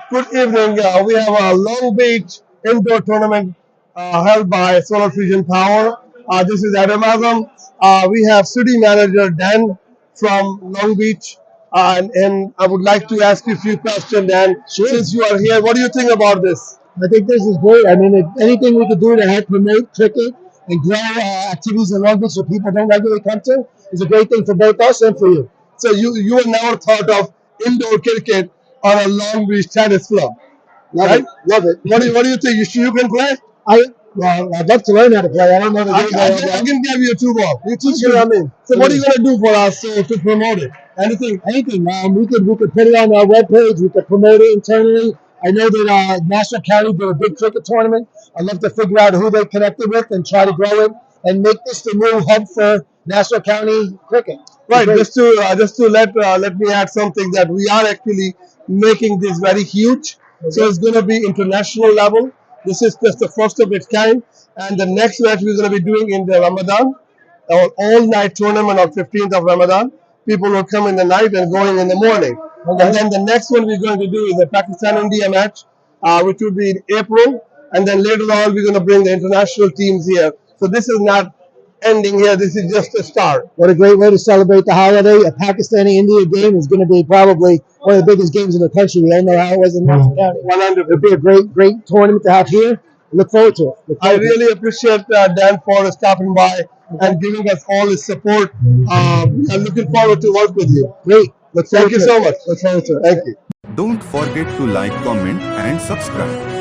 Good evening. We have a Long Beach indoor tournament held by Solar Fusion Power. This is Adam Azam. We have city manager Dan from Long Beach. And I would like to ask you a few questions, Dan. Sure. Since you are here, what do you think about this? I think this is great. I mean, if anything we could do to help promote cricket and grow activities in Long Beach so people don't regularly come to is a great thing for both us and for you. So you have never thought of indoor cricket on a Long Beach tennis floor, Love right? it. Love it. What do you think? You can play? I'd love to learn how to play. I don't know the I, game I, very can, I well. can give you a two ball. You teach Okay. me what I mean. So what are you gonna do for us to promote it? Anything? Anything. We could put it on our webpage. We could promote it internally. I know that National County did a big cricket tournament. I'd love to figure out who they connected with and try to grow it and make this the new hub for National County cricket. Right. Just to let me add something that we are actually making this very huge. So it's going to be international level. This is just the first of its kind, and the next match we're going to be doing in the Ramadan, our all-night tournament on 15th of Ramadan. People will come in the night and going in the morning. And then the next one we're going to do is the Pakistan-India match, which will be in April. And then later on, we're going to bring the international teams here. So this is not ending here. This is just a start. What a great way to celebrate the holiday. A Pakistani-India game is going to be probably one of the biggest games in the country. We all know how it was in National County. 100. It'll be a great tournament to have here. Look forward to it. I really appreciate Dan for stopping by and giving us all his support. I'm looking forward to work with you. Great. Thank you so much. Look forward to it. Thank you. Don't forget to like, comment and subscribe.